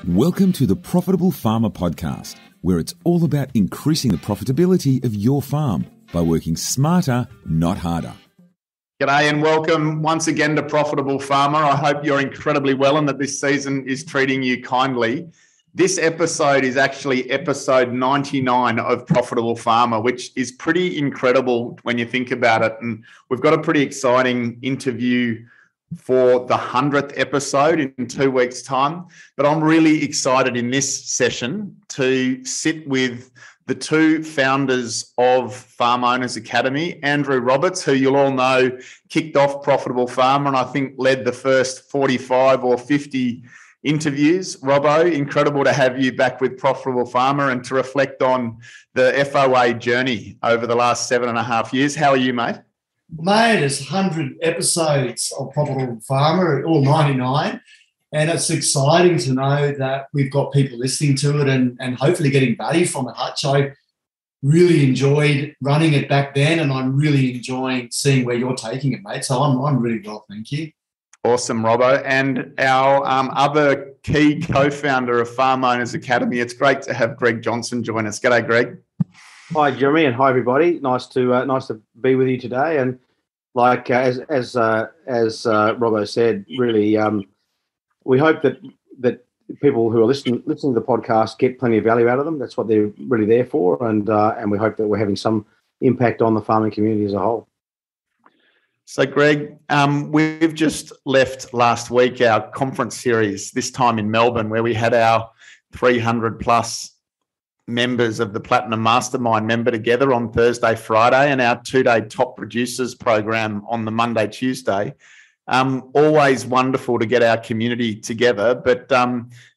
Welcome to the Profitable Farmer Podcast, where it's all about increasing the profitability of your farm by working smarter, not harder. G'day and welcome once again to Profitable Farmer. I hope you're incredibly well and that this season is treating you kindly. This episode is actually episode 99 of Profitable Farmer, which is pretty incredible when you think about it. And we've got a pretty exciting interview for the 100th episode in 2 weeks' time. But I'm really excited in this session to sit with the two founders of Farm Owners Academy, Andrew Roberts, who you'll all know kicked off Profitable Farmer and I think led the first 45 or 50 interviews. Robbo, incredible to have you back with Profitable Farmer and to reflect on the FOA journey over the last 7.5 years. How are you, mate? Mate, it's 100 episodes of Profitable Farmer, all 99, and it's exciting to know that we've got people listening to it and hopefully getting value from it, Hutch. I really enjoyed running it back then, and I'm really enjoying seeing where you're taking it, mate. So I'm really well, thank you. Awesome, Robbo. And our other key co-founder of Farm Owners Academy, it's great to have Deb Johnsson join us. G'day, Greg. Hi, Jeremy, and hi, everybody. Nice to be with you today. And like as Robbo said, really, we hope that people who are listening to the podcast get plenty of value out of them. That's what they're really there for, and we hope that we're having some impact on the farming community as a whole. So, Greg, we've just left last week our conference series, this time in Melbourne, where we had our 300 plus members of the Platinum Mastermind member together on Thursday, Friday, and our 2-day top producers program on the Monday, Tuesday. Always wonderful to get our community together, but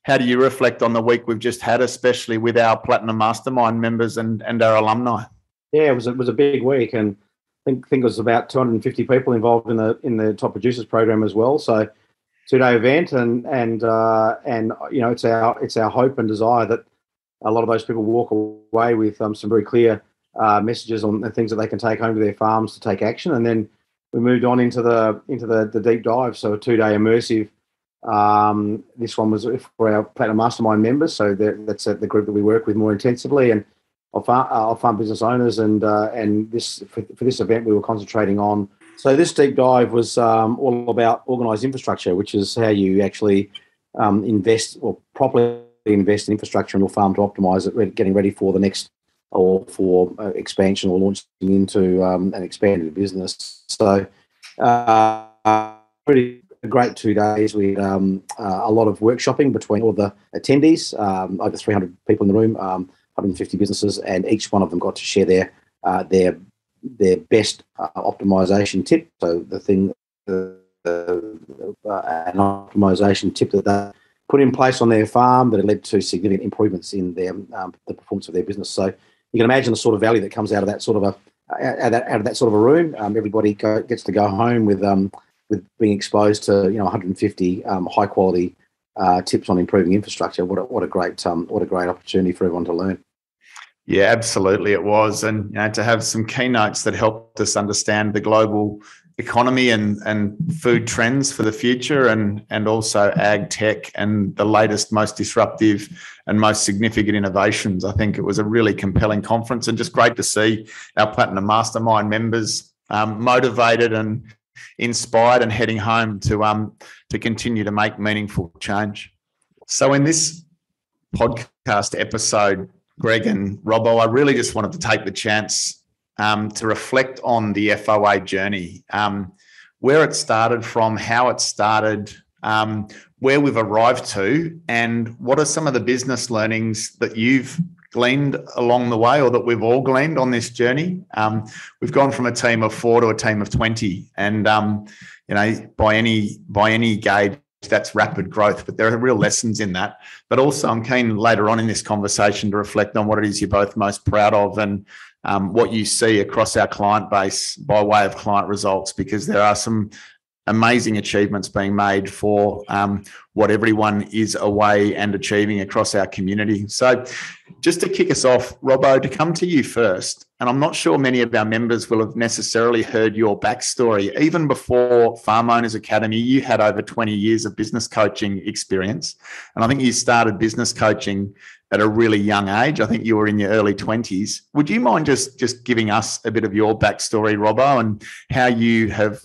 how do you reflect on the week we've just had, especially with our Platinum Mastermind members and our alumni? Yeah, it was a big week, and I think it was about 250 people involved in the top producers program as well. So 2-day event, and you know, it's our hope and desire that a lot of those people walk away with some very clear messages on the things that they can take home to their farms to take action. And then we moved on into the deep dive. So a 2-day immersive. This one was for our Platinum Mastermind members. So that's the group that we work with more intensively, and our farm business owners. And this for this event we were concentrating on. So this deep dive was all about organised infrastructure, which is how you actually invest or properly invest in infrastructure in your farm to optimise it, getting ready for the next or for expansion or launching into an expanded business. So pretty great 2 days. We had a lot of workshopping between all the attendees, over 300 people in the room, 150 businesses, and each one of them got to share their best optimisation tip. So an optimisation tip that they put in place on their farm that had led to significant improvements in their the performance of their business. So you can imagine the sort of value that comes out of that sort of a room. Everybody gets to go home with being exposed to 150 high quality tips on improving infrastructure. What a great opportunity for everyone to learn. Yeah, absolutely, it was, and to have some keynotes that helped us understand the global economy and food trends for the future, and also ag tech and the latest, most disruptive and most significant innovations. I think it was a really compelling conference, and just great to see our Platinum Mastermind members motivated and inspired and heading home to continue to make meaningful change. So in this podcast episode, Greg and Robbo, I really just wanted to take the chance to reflect on the FOA journey, where it started from, how it started, where we've arrived to, and what are some of the business learnings that you've gleaned along the way, or that we've all gleaned on this journey. We've gone from a team of 4 to a team of 20, and by any gauge, that's rapid growth, but there are real lessons in that. But also I'm keen later on in this conversation to reflect on what it is you're both most proud of, and what you see across our client base by way of client results, because there are some amazing achievements being made for what everyone is away and achieving across our community. So just to kick us off, Robbo, to come to you first, and I'm not sure many of our members will have necessarily heard your backstory. Even before Farm Owners Academy, you had over 20 years of business coaching experience. And I think you started business coaching at a really young age. I think you were in your early 20s. Would you mind just giving us a bit of your backstory, Robbo, and how you have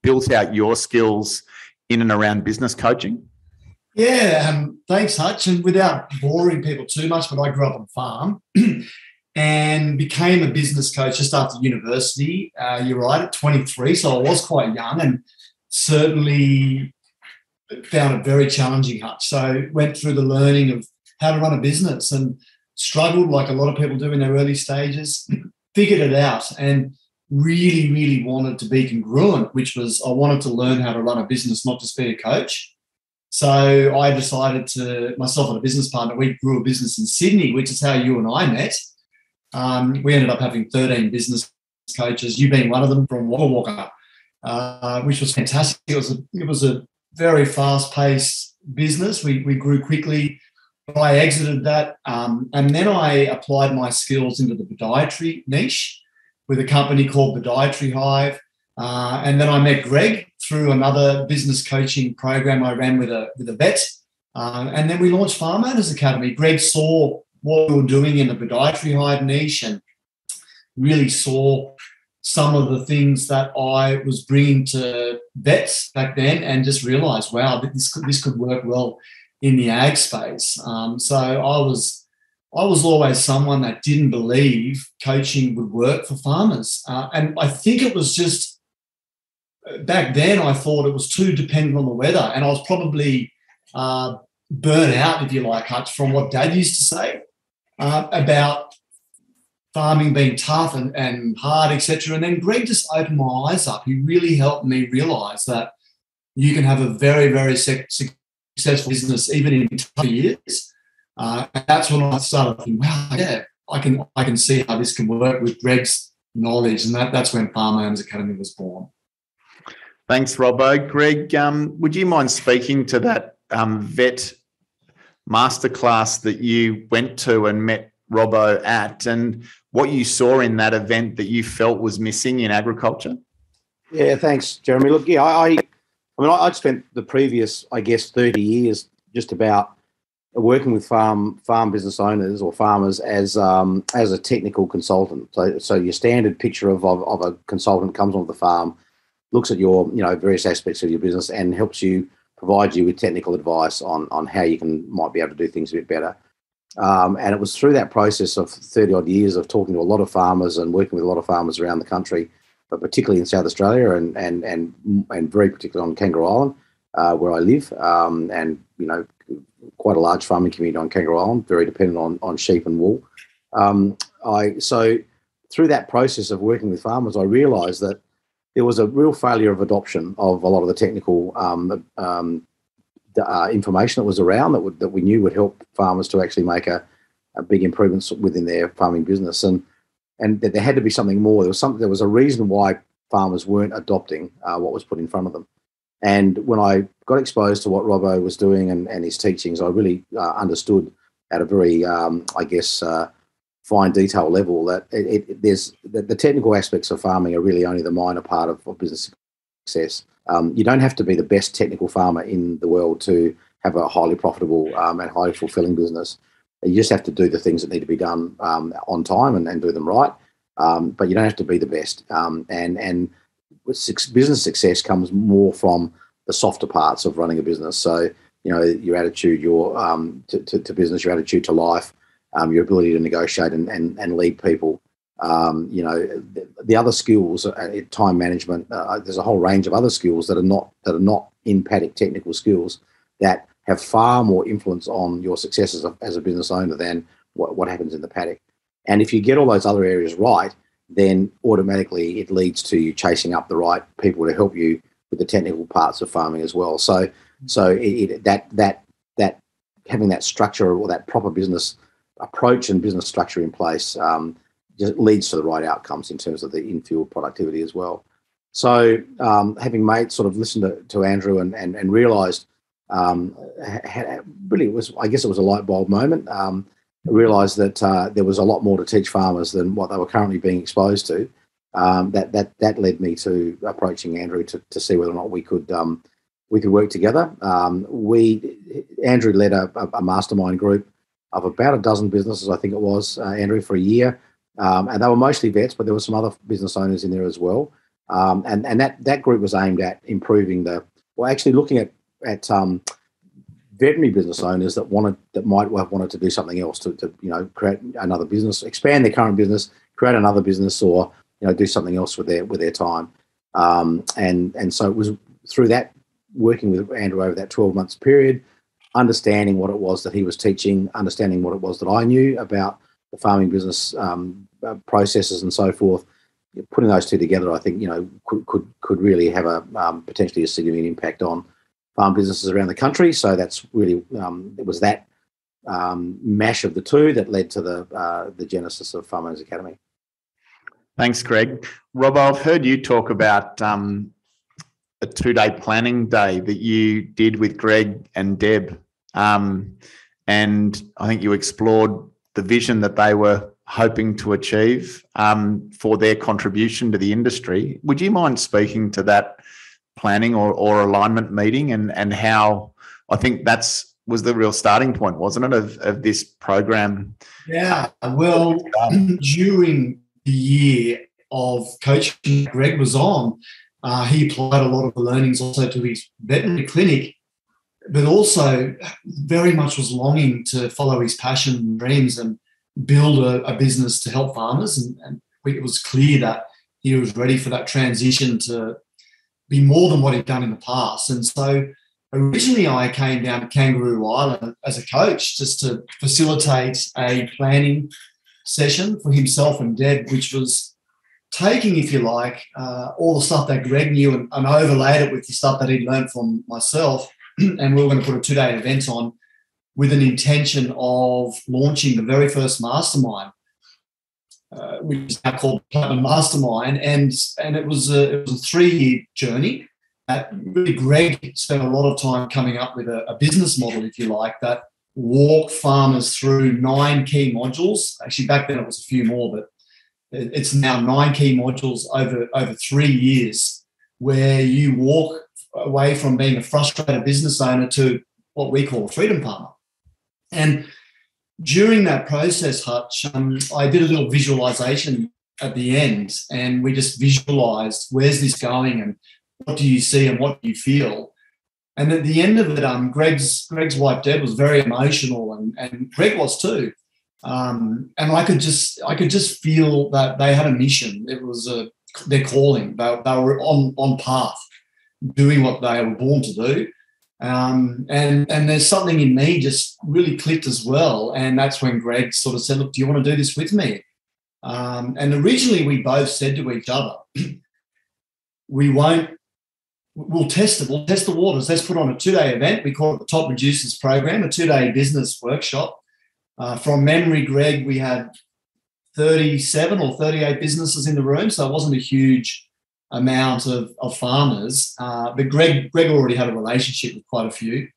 built out your skills in and around business coaching? Yeah, thanks, Hutch. And without boring people too much, but I grew up on a farm and became a business coach just after university. You're right, at 23, so I was quite young and certainly found it very challenging, Hutch. So went through the learning of how to run a business and struggled like a lot of people do in their early stages, figured it out and really, really wanted to be congruent, which was I wanted to learn how to run a business, not just be a coach. So I decided to, myself and a business partner, we grew a business in Sydney, which is how you and I met. We ended up having 13 business coaches, you being one of them, from Wagga Wagga, which was fantastic. It was a very fast-paced business. We grew quickly. I exited that, and then I applied my skills into the podiatry niche with a company called Podiatry Hive. And then I met Greg through another business coaching program I ran with a vet. And then we launched Farm Owners Academy. Greg saw what we were doing in the Podiatry Hive niche and really saw some of the things that I was bringing to vets back then and just realised, wow, this could work well in the ag space. So I was always someone that didn't believe coaching would work for farmers. And I think it was just, back then I thought it was too dependent on the weather, and I was probably burnt out, if you like, Hutch, from what Dad used to say about farming being tough and hard, etc. And then Greg just opened my eyes up. He really helped me realise that you can have a very, very successful business even in tough years. And that's when I started thinking, wow, yeah, I can see how this can work with Greg's knowledge, and that's when Farm Owners Academy was born. Thanks, Robbo. Greg, would you mind speaking to that vet masterclass that you went to and met Robbo at, and what you saw in that event that you felt was missing in agriculture? Yeah, thanks, Jeremy. Look, yeah, I'd spent the previous, 30 years just about working with farm business owners or farmers as a technical consultant. So your standard picture of a consultant comes onto the farm, looks at your various aspects of your business and provides you with technical advice on how you might be able to do things a bit better. And it was through that process of 30 odd years of talking to a lot of farmers and working with a lot of farmers around the country, but particularly in South Australia and very particularly on Kangaroo Island, where I live, and quite a large farming community on Kangaroo Island, very dependent on sheep and wool. So through that process of working with farmers, I realised that there was a real failure of adoption of a lot of the technical information that was around that we knew would help farmers to actually make a big improvements within their farming business, and that there had to be something more. There was a reason why farmers weren't adopting what was put in front of them. And when I got exposed to what Robbo was doing and his teachings, I really understood at a very, fine detail level that the technical aspects of farming are really only the minor part of business success. You don't have to be the best technical farmer in the world to have a highly profitable and highly fulfilling business. You just have to do the things that need to be done on time and do them right. But you don't have to be the best. And business success comes more from the softer parts of running a business. So, your attitude, to business, your attitude to life, your ability to negotiate and lead people. The other skills, time management. There's a whole range of other skills that are not in paddock technical skills that have far more influence on your success as a business owner than what happens in the paddock. And if you get all those other areas right, then automatically it leads to you chasing up the right people to help you with the technical parts of farming as well. So that having that structure or that proper business approach and business structure in place just leads to the right outcomes in terms of the in-field productivity as well. So having listened to Andrew and realised really, I guess it was a light bulb moment. I realised that there was a lot more to teach farmers than what they were currently being exposed to. That led me to approaching Andrew to see whether or not we could work together. Andrew led a mastermind group of about a dozen businesses, I think it was, Andrew, for a year. And they were mostly vets, but there were some other business owners in there as well. And that group was aimed at improving looking at veterinary business owners that might have wanted to do something else to create another business, expand their current business, create another business, or do something else with their time. And so it was through that, working with Andrew over that 12 months period, understanding what it was that he was teaching, understanding what it was that I knew about the farming business processes and so forth. Putting those two together, I think could really have a potentially a significant impact on farm businesses around the country. So that's really it was that mash of the two that led to the genesis of Farm Owners Academy. Thanks, Greg. Rob, I've heard you talk about a 2-day planning day that you did with Greg and Deb, and I think you explored the vision that they were hoping to achieve for their contribution to the industry. Would you mind speaking to that planning or alignment meeting and how I think was the real starting point, wasn't it, of this program? Yeah, well, during the year of coaching Greg was on, he applied a lot of the learnings also to his veterinary clinic, but also very much was longing to follow his passion and dreams and build a business to help farmers. And it was clear that he was ready for that transition to be more than what he'd done in the past. And so originally I came down to Kangaroo Island as a coach just to facilitate a planning session for himself and Deb, which was taking, if you like, all the stuff that Greg knew and overlaid it with the stuff that he'd learned from myself. And we were going to put a 2-day event on with an intention of launching the very first mastermind, which is now called Platinum Mastermind. And it was a 3-year journey. Really, Greg spent a lot of time coming up with a business model, if you like, that walked farmers through 9 key modules. Actually, back then it was a few more, but it's now 9 key modules over 3 years, where you walk away from being a frustrated business owner to what we call a freedom farmer. And during that process, Hutch, I did a little visualization at the end, and we just visualized where's this going and what do you see and what do you feel. And at the end of it, Greg's wife Deb was very emotional, and Greg was too. And I could just feel that they had a mission. It was their calling. They were on path, doing what they were born to do. And there's something in me just really clicked as well. And that's when Greg sort of said, look, do you want to do this with me? And originally we both said to each other, we'll test it. We'll test the waters. Let's put on a 2-day event. We call it the Top Producers Program, a 2-day business workshop. From memory, Greg, we had 37 or 38 businesses in the room, so it wasn't a huge amount of farmers. But Greg already had a relationship with quite a few.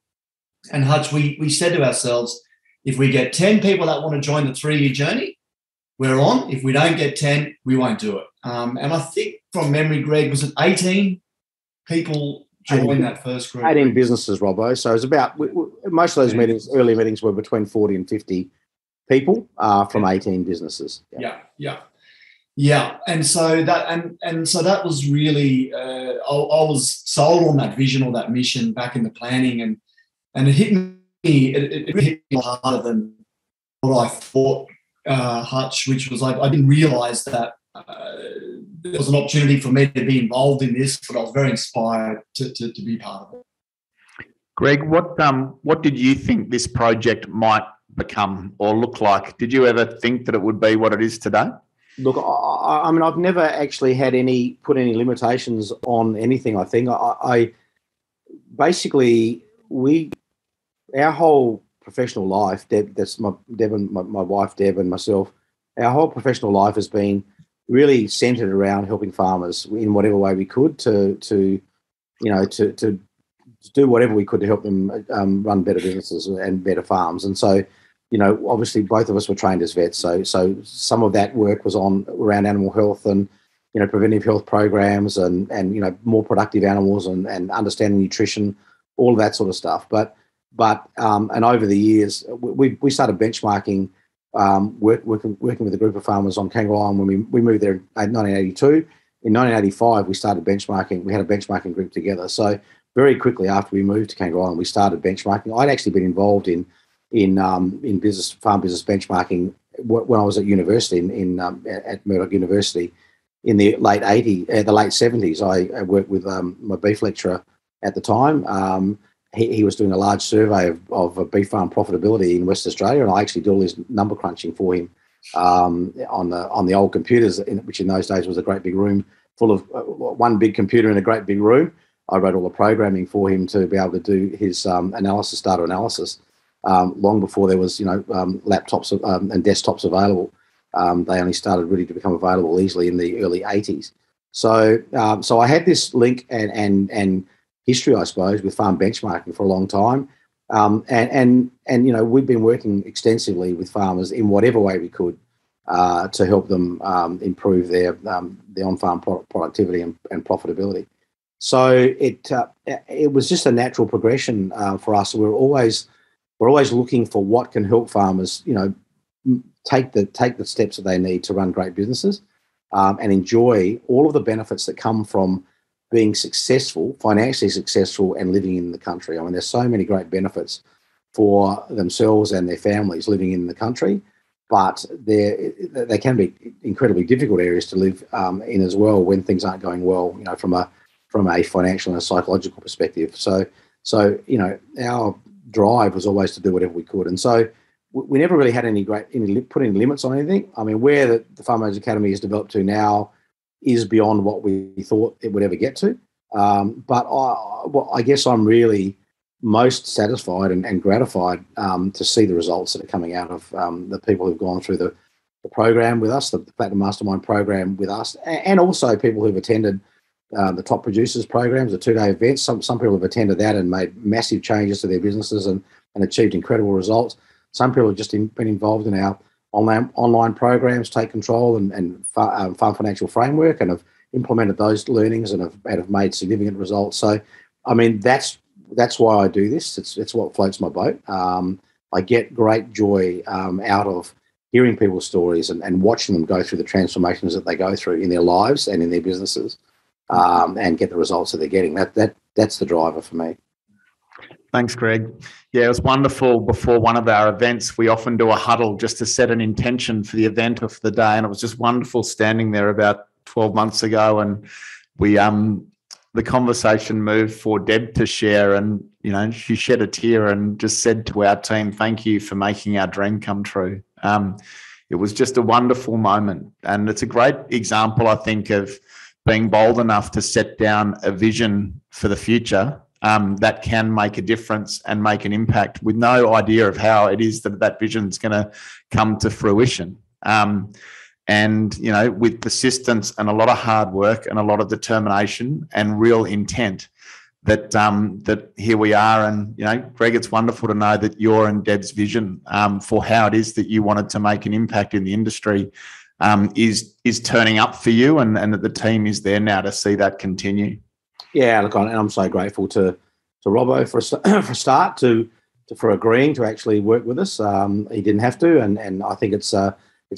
And Hutch, we said to ourselves, if we get 10 people that want to join the 3-year journey, we're on. If we don't get 10, we won't do it. And I think from memory, Greg, was it 18 people joined that first group? 18 businesses, Robbo. So it was about, most of those meetings, early meetings, were between 40 and 50 people from 18 businesses. Yeah. And so that was really, I was sold on that vision or that mission back in the planning, and it hit me, it really hit me harder than what I thought, Hutch, which was I didn't realise that there was an opportunity for me to be involved in this, but I was very inspired to be part of it. Greg, what did you think this project might become or look like? Did you ever think that it would be what it is today? Look, I mean, I've never actually had put any limitations on anything. I think I basically our whole professional life, Deb and my wife Deb and myself, our whole professional life has been really centred around helping farmers in whatever way we could to do whatever we could to help them run better businesses and better farms. And so, obviously both of us were trained as vets. So some of that work was around animal health and, preventive health programs and more productive animals and understanding nutrition, all of that sort of stuff. But and over the years, we started benchmarking, working with a group of farmers on Kangaroo Island when we moved there in 1982. In 1985, we started benchmarking. We had a benchmarking group together. So very quickly after we moved to Kangaroo Island, we started benchmarking. I'd actually been involved in farm business benchmarking when I was at university at Murdoch University in the late 70s. I worked with my beef lecturer at the time. He was doing a large survey of beef farm profitability in West Australia, and I actually did all his number crunching for him on the old computers, which in those days was a great big room full of one big computer in a great big room. I wrote all the programming for him to be able to do his data analysis. Long before there was, laptops and desktops available. They only started really to become available easily in the early 80s. So I had this link and history, I suppose, with farm benchmarking for a long time. And we've been working extensively with farmers in whatever way we could to help them improve their on-farm productivity and profitability. So it was just a natural progression for us. We're always looking for what can help farmers, take the steps that they need to run great businesses and enjoy all of the benefits that come from being successful, financially successful, and living in the country. I mean, there's so many great benefits for themselves and their families living in the country, but they can be incredibly difficult areas to live in as well when things aren't going well, from a financial and a psychological perspective. So our drive was always to do whatever we could, and so we never really had put any limits on anything. I mean, where the Farm Owners Academy is developed to now is beyond what we thought it would ever get to. But I guess I'm really most satisfied and gratified to see the results that are coming out of the people who've gone through the program with us, the Platinum Mastermind program with us, and also people who've attended the Top Producers programs, the 2-day events. Some people have attended that and made massive changes to their businesses and achieved incredible results. Some people have just been involved in our online programs, Take Control and Farm Financial Framework, and have implemented those learnings and have made significant results. So, I mean, that's why I do this. It's what floats my boat. I get great joy out of hearing people's stories and watching them go through the transformations that they go through in their lives and in their businesses, and get the results that they're getting. That's the driver for me. Thanks, Greg. Yeah, it was wonderful. Before one of our events, we often do a huddle just to set an intention for the event or for the day. And it was just wonderful standing there about 12 months ago. And we, the conversation moved for Deb to share, and, she shed a tear and just said to our team, "Thank you for making our dream come true." It was just a wonderful moment. And it's a great example, I think, of being bold enough to set down a vision for the future that can make a difference and make an impact with no idea of how it is that vision is going to come to fruition. And, with persistence and a lot of hard work and a lot of determination and real intent, that here we are. And, Greg, it's wonderful to know that your and Deb's vision for how it is that you wanted to make an impact in the industry is turning up for you, and that the team is there now to see that continue. Yeah, look, and I'm so grateful to Robbo for agreeing to actually work with us. He didn't have to, and I think it's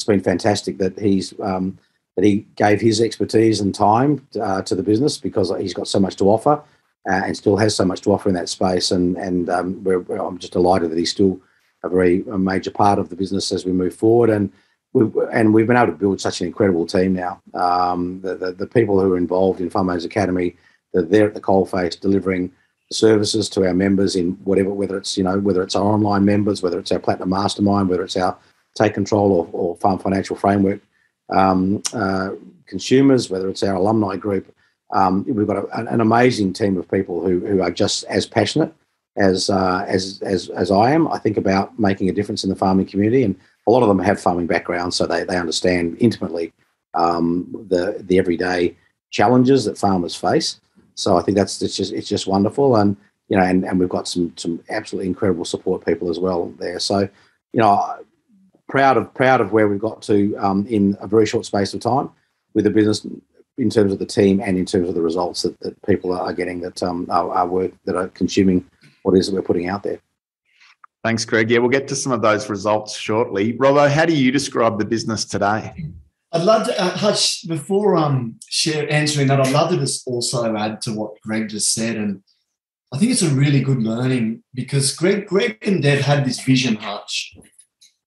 been fantastic that he gave his expertise and time to the business, because he's got so much to offer and still has so much to offer in that space. And I'm just delighted that he's still a major part of the business as we move forward. And we've been able to build such an incredible team now. The people who are involved in Farm Owners Academy, they're there at the coalface delivering services to our members in whether it's our online members, whether it's our Platinum Mastermind, whether it's our Take Control or Farm Financial Framework consumers, whether it's our alumni group. We've got an amazing team of people who are just as passionate as I am, I think, about making a difference in the farming community. And a lot of them have farming backgrounds, so they understand intimately the everyday challenges that farmers face. So I think it's just wonderful. And and we've got some absolutely incredible support people as well there. So, proud of where we've got to in a very short space of time with the business, in terms of the team and in terms of the results that people are getting, that our work, that are consuming what it is that we're putting out there. Thanks, Greg. Yeah, we'll get to some of those results shortly. Robbo, how do you describe the business today? I'd love to, Hutch, before answering that, I'd love to just also add to what Greg just said. And I think it's a really good learning, because Greg and Deb had this vision, Hutch.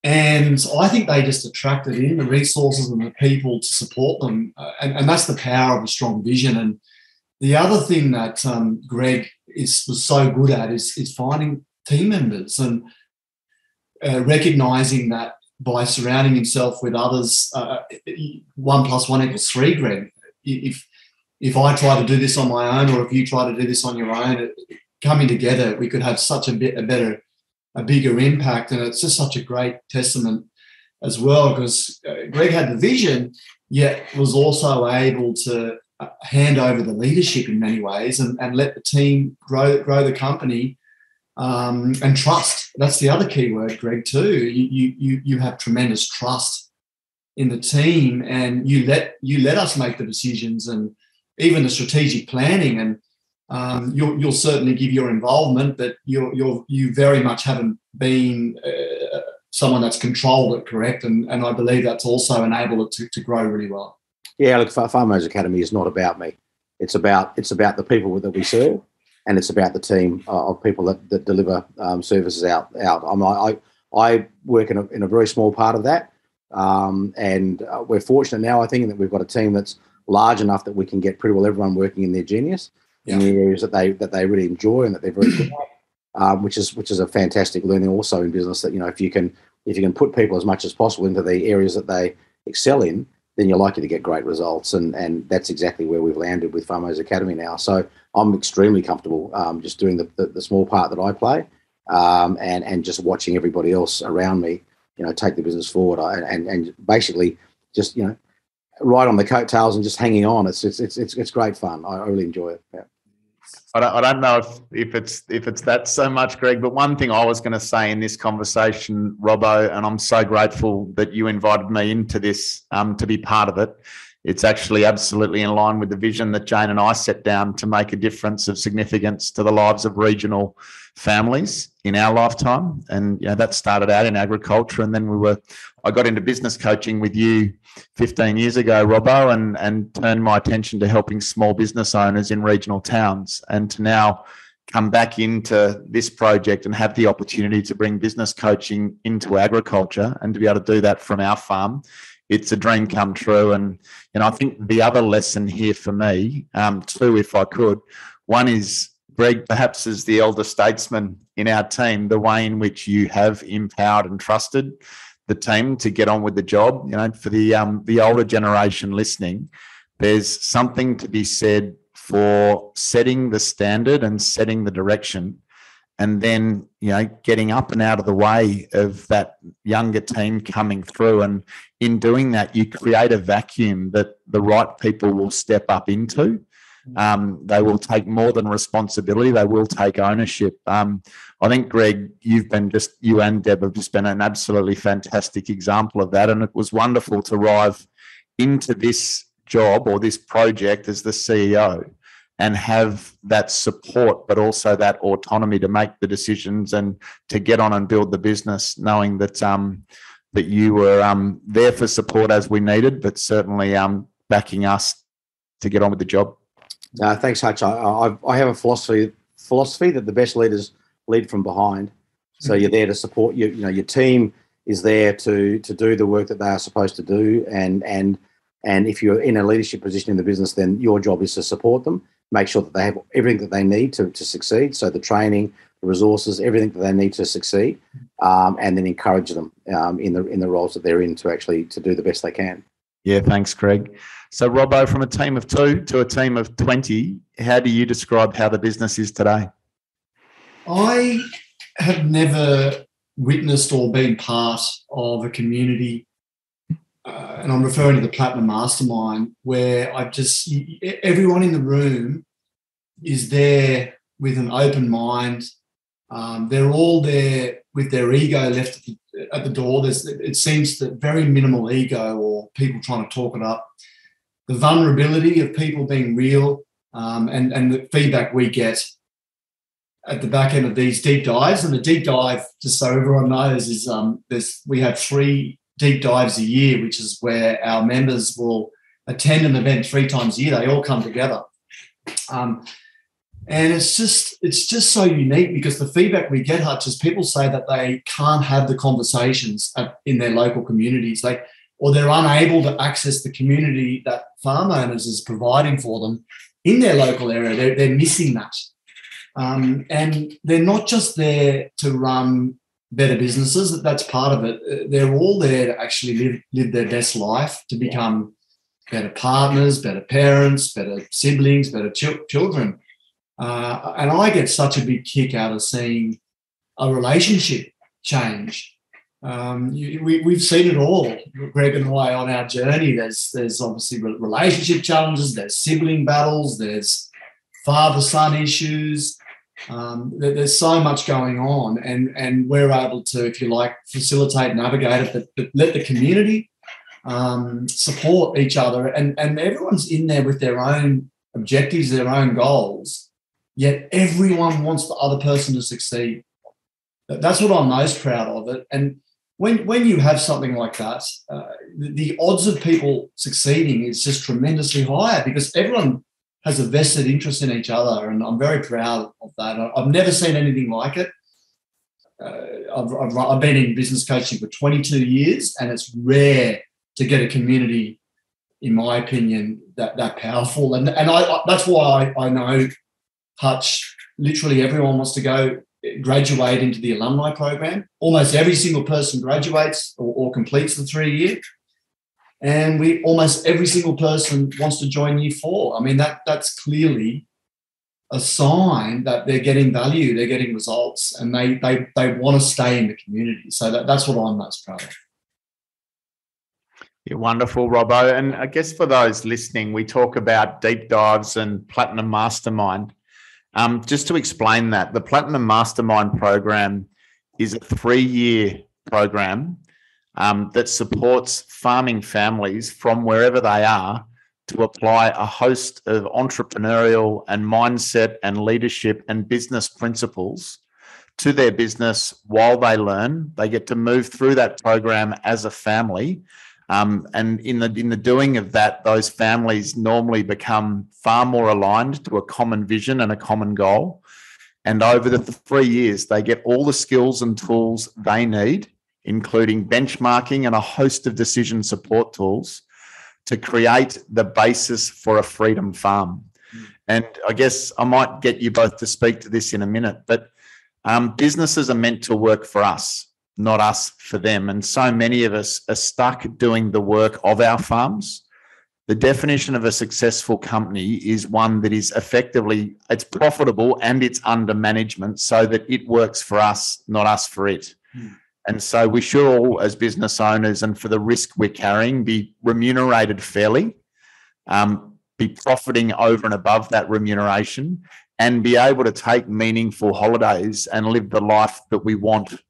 And I think they just attracted in the resources and the people to support them. And that's the power of a strong vision. And the other thing that Greg was so good at is finding team members and recognising that by surrounding himself with others, 1 + 1 = 3, Greg. If I try to do this on my own, or if you try to do this on your own, coming together, we could have such a bigger impact. And it's just such a great testament as well, because Greg had the vision, yet was also able to hand over the leadership in many ways and let the team grow the company, and trust. That's the other key word, Greg, too. You have tremendous trust in the team, and you let us make the decisions and even the strategic planning. And you'll certainly give your involvement, but you very much haven't been someone that's controlled it, correct? And I believe that's also enabled it to grow really well. Yeah, look, Farmers Academy is not about me. It's about the people that we serve, and it's about the team of people that deliver services out. I work in a very small part of that, and we're fortunate now, I think, that we've got a team that's large enough that we can get pretty well everyone working in their genius. In the areas that they really enjoy and that they're very good at, which is a fantastic learning also in business. That if you can put people as much as possible into the areas that they excel in, then you're likely to get great results. And that's exactly where we've landed with Farmers Academy now. So I'm extremely comfortable just doing the small part that I play, and just watching everybody else around me, take the business forward, and basically just right on the coattails and just hanging on. It's great fun. I really enjoy it. Yeah. I don't know if it's that so much, Greg, but one thing I was going to say in this conversation, Robbo, and I'm so grateful that you invited me into this to be part of it. It's actually absolutely in line with the vision that Jane and I set down to make a difference of significance to the lives of regional families in our lifetime. And that started out in agriculture, and then I got into business coaching with you 15 years ago, Robbo, and turned my attention to helping small business owners in regional towns, and to now come back into this project and have the opportunity to bring business coaching into agriculture, and to be able to do that from our farm. It's a dream come true. And I think the other lesson here for me, too, if I could, one is, Greg, perhaps as the elder statesman in our team, the way in which you have empowered and trusted the team to get on with the job. For the older generation listening, there's something to be said for setting the standard and setting the direction, and then getting up and out of the way of that younger team coming through. And in doing that, you create a vacuum that the right people will step up into. They will take more than responsibility. They will take ownership. I think, Greg, you and Deb have just been an absolutely fantastic example of that. And it was wonderful to arrive into this job or this project as the CEO and have that support, but also that autonomy to make the decisions and to get on and build the business, knowing that that you were there for support as we needed, but certainly backing us to get on with the job. Thanks, Hutch. I have a philosophy that the best leaders lead from behind. So you're there to support you. Your team is there to do the work that they are supposed to do, and if you're in a leadership position in the business, then your job is to support them, make sure that they have everything that they need to succeed. So the training, the resources, everything that they need to succeed, and then encourage them in the roles that they're in to do the best they can. Yeah, thanks, Greg. So, Robbo, from a team of 2 to a team of 20, how do you describe how the business is today? I have never witnessed or been part of a community, and I'm referring to the Platinum Mastermind, where everyone in the room is there with an open mind. They're all there with their ego left at the door. It seems that very minimal ego or people trying to talk it up. The vulnerability of people being real, and the feedback we get at the back end of these deep dives. And the deep dive, just so everyone knows, is we have 3 deep dives a year, which is where our members will attend an event 3 times a year. They all come together. And it's just so unique, because the feedback we get, Hutch, is people say that they can't have the conversations in their local communities, or they're unable to access the community that Farm Owners is providing for them in their local area. They're missing that. And they're not just there to run better businesses. That's part of it. They're all there to actually live their best life, to become better partners, better parents, better siblings, better children. And I get such a big kick out of seeing a relationship change. We've seen it all, Greg and I, on our journey. There's obviously relationship challenges, there's sibling battles, there's father-son issues. There's so much going on, and we're able to, if you like, facilitate, navigate it, but let the community support each other. And everyone's in there with their own objectives, their own goals, yet everyone wants the other person to succeed. That's what I'm most proud of it. And when you have something like that, the odds of people succeeding is just tremendously higher, because everyone has a vested interest in each other, and I'm very proud of that. I've never seen anything like it. I've been in business coaching for 22 years, and it's rare to get a community, in my opinion, that powerful. And that's why I know, Hutch, literally everyone wants to graduate into the alumni program. Almost every single person graduates or completes the 3-year. And almost every single person wants to join year 4. I mean, that's clearly a sign that they're getting value, they're getting results, and they want to stay in the community. So that's what I'm most proud of. You're wonderful, Robbo. And I guess for those listening, we talk about deep dives and Platinum Mastermind. Just to explain that, the Platinum Mastermind program is a 3-year program that supports farming families from wherever they are to apply a host of entrepreneurial and mindset and leadership and business principles to their business while they learn. They get to move through that program as a family. And in the doing of that, those families normally become far more aligned to a common vision and a common goal. And over the 3 years, they get all the skills and tools they need, including benchmarking and a host of decision support tools, to create the basis for a freedom farm. And I guess I might get you both to speak to this in a minute, but businesses are meant to work for us, not us for them. And so many of us are stuck doing the work of our farms. The definition of a successful company is one that is effectively, it's profitable and it's under management so that it works for us, not us for it. And so we should all, as business owners, and for the risk we're carrying, be remunerated fairly, be profiting over and above that remuneration, and be able to take meaningful holidays and live the life that we want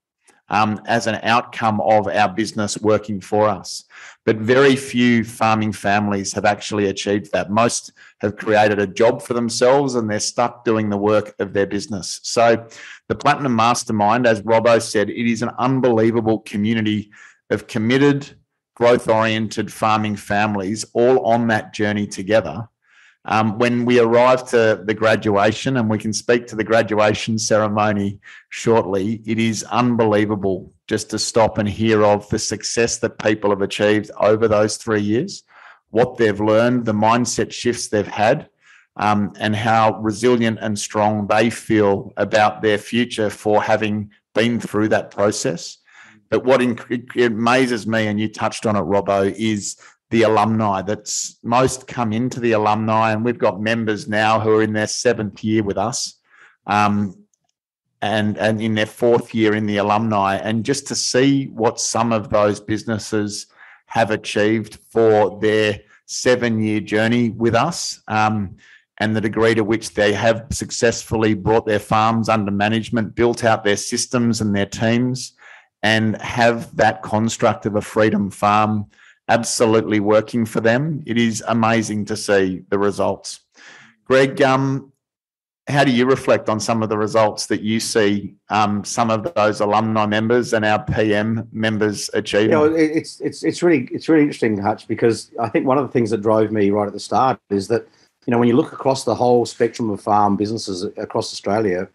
as an outcome of our business working for us. But very few farming families have actually achieved that. Most have created a job for themselves and they're stuck doing the work of their business. So the Platinum Mastermind, as Robbo said, it is an unbelievable community of committed, growth-oriented farming families all on that journey together. When we arrive to the graduation, and we can speak to the graduation ceremony shortly, it is unbelievable just to stop and hear of the success that people have achieved over those 3 years, what they've learned, the mindset shifts they've had, and how resilient and strong they feel about their future for having been through that process. But what amazes me, and you touched on it, Robbo, is the alumni. That's most come into the alumni, and we've got members now who are in their 7th year with us, and in their 4th year in the alumni. And just to see what some of those businesses have achieved for their 7-year journey with us, and the degree to which they have successfully brought their farms under management, built out their systems and their teams, and have that construct of a freedom farm absolutely working for them. It is amazing to see the results. Greg, how do you reflect on some of the results that you see some of those alumni members and our PM members achieving? It's really interesting, Hutch, because I think one of the things that drove me right at the start is that, when you look across the whole spectrum of farm businesses across Australia,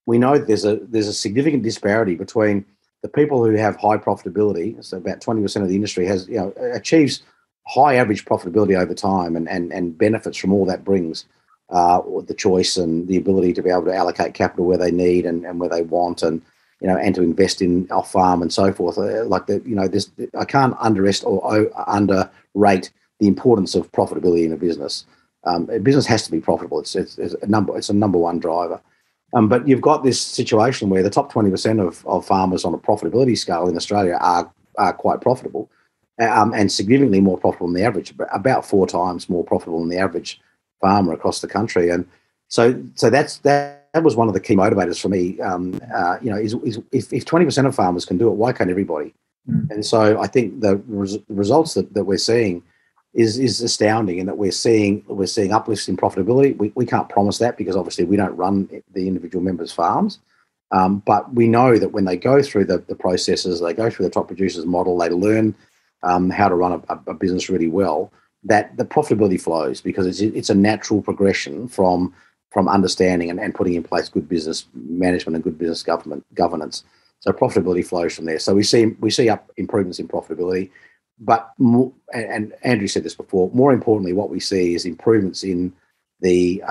we know there's a significant disparity between the people who have high profitability. So about 20% of the industry achieves high average profitability over time and benefits from all that brings. The choice and the ability to be able to allocate capital where they need and where they want, and to invest in off farm and so forth. I can't underrate or underrate the importance of profitability in a business. A business has to be profitable. It's a number one driver. But you've got this situation where the top 20% of farmers on a profitability scale in Australia are quite profitable, and significantly more profitable than the average, about 4 times more profitable than the average farmer across the country. And so that was one of the key motivators for me. If 20% of farmers can do it, why can't everybody? And so I think the results that we're seeing is astounding, in that we're seeing uplifts in profitability. We can't promise that because obviously we don't run the individual members' farms, but we know that when they go through the processes, they go through the top producers model, they learn how to run a business really well, that the profitability flows, because it's a natural progression from understanding and putting in place good business management and good business governance. So profitability flows from there. So we see up improvements in profitability, but and Andrew said this before, more importantly, what we see is improvements in the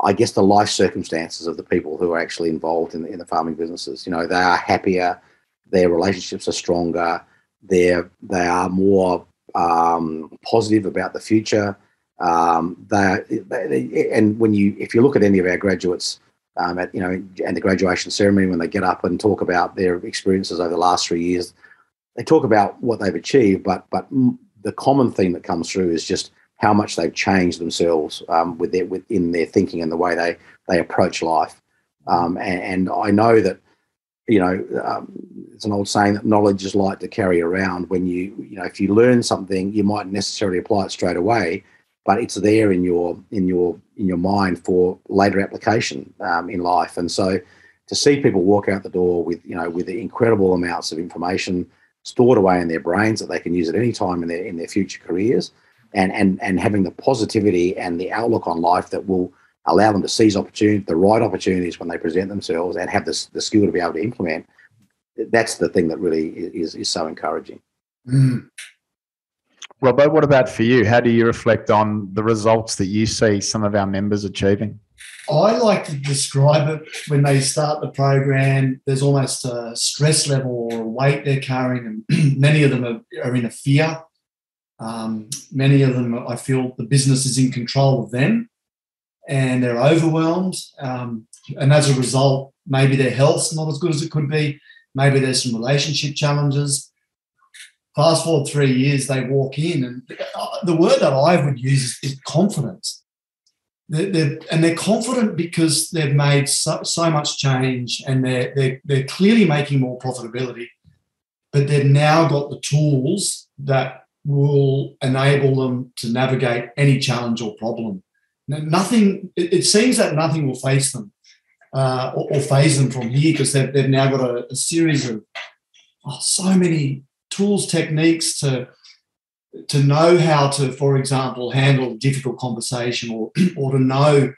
the life circumstances of the people who are actually involved in the farming businesses. They are happier, their relationships are stronger, they are more positive about the future. If you look at any of our graduates and the graduation ceremony, when they get up and talk about their experiences over the last 3 years, they talk about what they've achieved, but the common theme that comes through is just how much they've changed themselves within their thinking and the way they approach life. And I know that it's an old saying that knowledge is light to carry around. When if you learn something, you might necessarily apply it straight away, but it's there in your mind for later application in life. And so to see people walk out the door with the incredible amounts of information stored away in their brains that they can use at any time in their future careers, and having the positivity and the outlook on life that will allow them to seize the right opportunities when they present themselves, and have the skill to be able to implement. That's the thing that really is so encouraging. Robbo, what about for you? How do you reflect on the results that you see some of our members achieving? I like to describe it when they start the program, there's almost a stress level or a weight they're carrying, and many of them are in a fear. Many of them, I feel the business is in control of them, and they're overwhelmed. And as a result, maybe their health's not as good as it could be. Maybe there's some relationship challenges. Fast forward 3 years, they walk in, and the word that I would use is confidence. They're confident because they've made so much change, and they're clearly making more profitability, but they've now got the tools that will enable them to navigate any challenge or problem. It seems that nothing will face them or phase them from here, because they've now got a series of so many tools, techniques to know how to, for example, handle a difficult conversation, or to know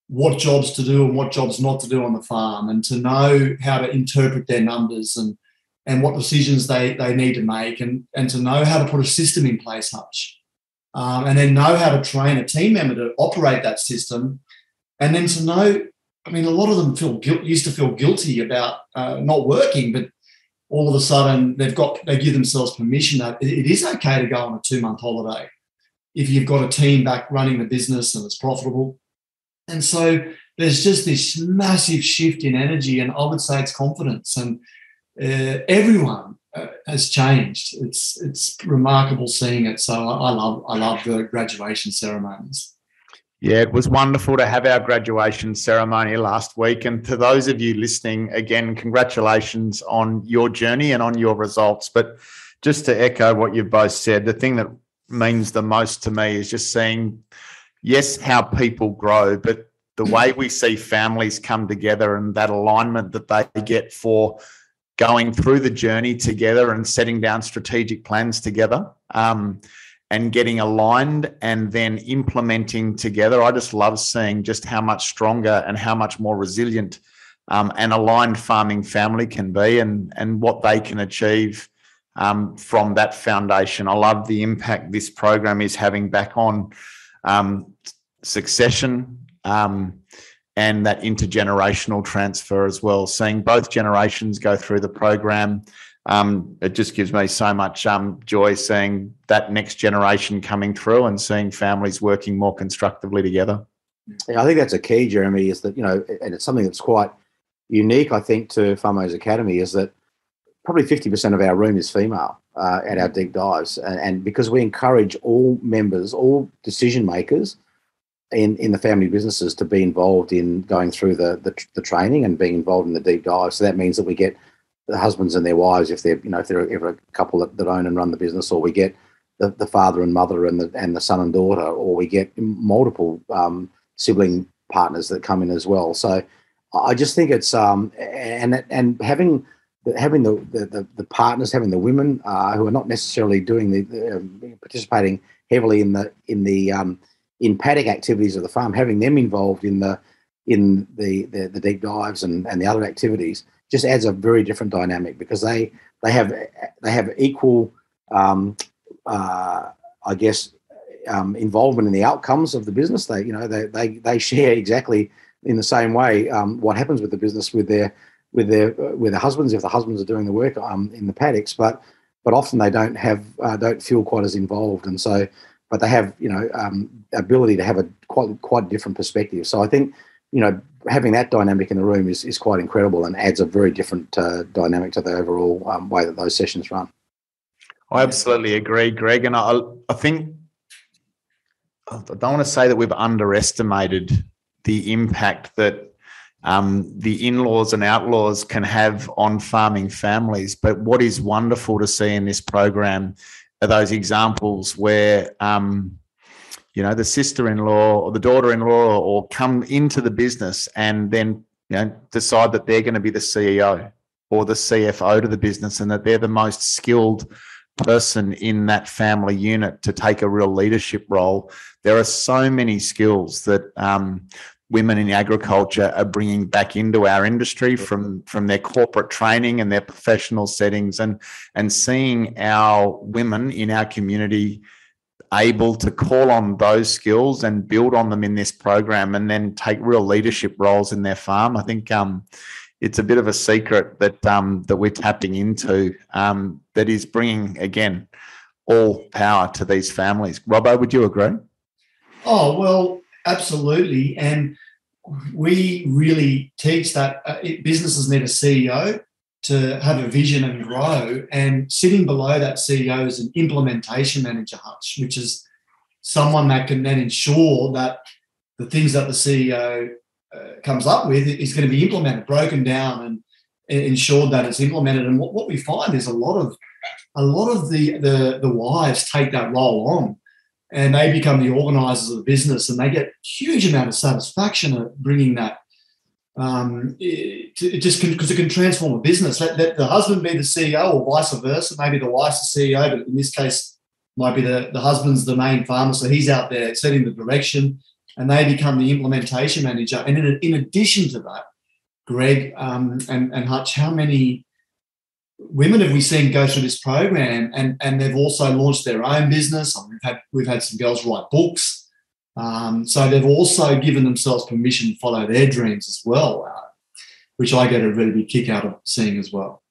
what jobs to do and what jobs not to do on the farm, and to know how to interpret their numbers and what decisions they need to make, and to know how to put a system in place, Hutch, and then know how to train a team member to operate that system, and then to know, a lot of them used to feel guilty about not working, but all of a sudden they give themselves permission that it is okay to go on a 2-month holiday if you've got a team back running the business and it's profitable. And so there's just this massive shift in energy, and I would say it's confidence, and everyone has changed. It's remarkable seeing it. So I love the graduation ceremonies. Yeah, it was wonderful to have our graduation ceremony last week. And to those of you listening, again, congratulations on your journey and on your results. But just to echo what you've both said, the thing that means the most to me is just seeing, yes, how people grow, but the way we see families come together and that alignment that they get for going through the journey together and setting down strategic plans together. And getting aligned and then implementing together. I just love seeing just how much stronger and how much more resilient an aligned farming family can be and what they can achieve from that foundation. I love the impact this program is having back on succession and that intergenerational transfer as well. Seeing both generations go through the program, it just gives me so much joy seeing that next generation coming through and seeing families working more constructively together. Yeah, I think that's a key, Jeremy, is that, and it's something that's quite unique, I think, to Farmers Academy, is that probably 50% of our room is female at our deep dives. And because we encourage all members, all decision makers in the family businesses to be involved in going through the training and being involved in the deep dive. So that means that we get the husbands and their wives, if they're ever a couple that own and run the business, or we get the father and mother and the son and daughter, or we get multiple sibling partners that come in as well. So I just think it's and having the partners, having the women who are not necessarily doing participating heavily in paddock activities of the farm, having them involved in the deep dives and the other activities just adds a very different dynamic, because they have equal, involvement in the outcomes of the business. They share exactly in the same way what happens with the business with their husbands, if the husbands are doing the work in the paddocks, but often they don't feel quite as involved, and so but they have ability to have a quite different perspective. So I think having that dynamic in the room is quite incredible and adds a very different dynamic to the overall way that those sessions run. I absolutely agree, Greg. And I think I don't want to say that we've underestimated the impact that the in-laws and outlaws can have on farming families. But what is wonderful to see in this program are those examples where the sister-in-law or the daughter-in-law or come into the business and then decide that they're going to be the CEO or the CFO to the business, and that they're the most skilled person in that family unit to take a real leadership role. There are so many skills that women in agriculture are bringing back into our industry from their corporate training and their professional settings, and seeing our women in our community able to call on those skills and build on them in this program and then take real leadership roles in their farm. I think it's a bit of a secret that we're tapping into that is bringing, again, all power to these families. Robbo, would you agree? Oh, well, absolutely. And we really teach that businesses need a CEO to have a vision and grow, and sitting below that CEO is an implementation manager, Hutch, which is someone that can then ensure that the things that the CEO comes up with is going to be implemented, broken down, and ensured that it's implemented. And what we find is a lot of the wives take that role on, and they become the organisers of the business, and they get a huge amount of satisfaction at bringing that. Because it can transform a business. Let the husband be the CEO, or vice versa. Maybe the wife's the CEO, but in this case, might be the husband's the main farmer, so he's out there setting the direction, and they become the implementation manager. And in addition to that, Greg and Hutch, how many women have we seen go through this program, and they've also launched their own business? We've had some girls write books. So they've also given themselves permission to follow their dreams as well, which I get a really big kick out of seeing as well.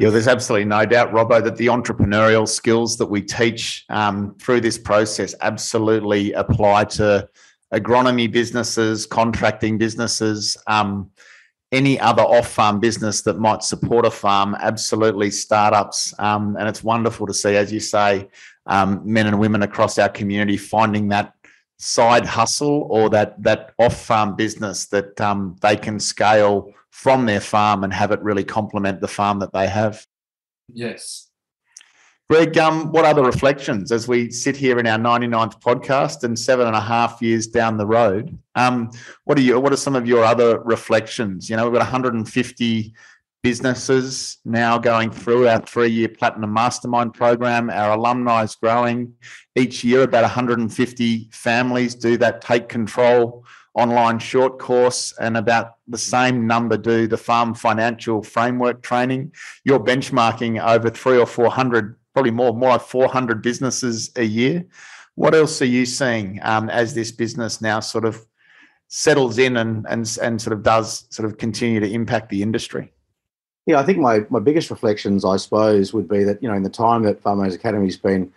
Yeah, there's absolutely no doubt, Robbo, that the entrepreneurial skills that we teach through this process absolutely apply to agronomy businesses, contracting businesses, any other off-farm business that might support a farm, absolutely startups. And it's wonderful to see, as you say, men and women across our community finding that side hustle or that off-farm business that they can scale from their farm and have it really complement the farm that they have. Yes. Greg, what other reflections as we sit here in our 99th podcast and 7.5 years down the road? What are some of your other reflections? We've got 150 businesses now going through our 3-year Platinum Mastermind program. Our alumni is growing. Each year, about 150 families do that Take Control online short course, and about the same number do the Farm Financial Framework training. You're benchmarking over 300 or 400, probably more like 400 businesses a year. What else are you seeing as this business now sort of settles in and sort of does sort of continue to impact the industry? Yeah, I think my biggest reflections, I suppose, would be that, in the time that Farmers Academy's been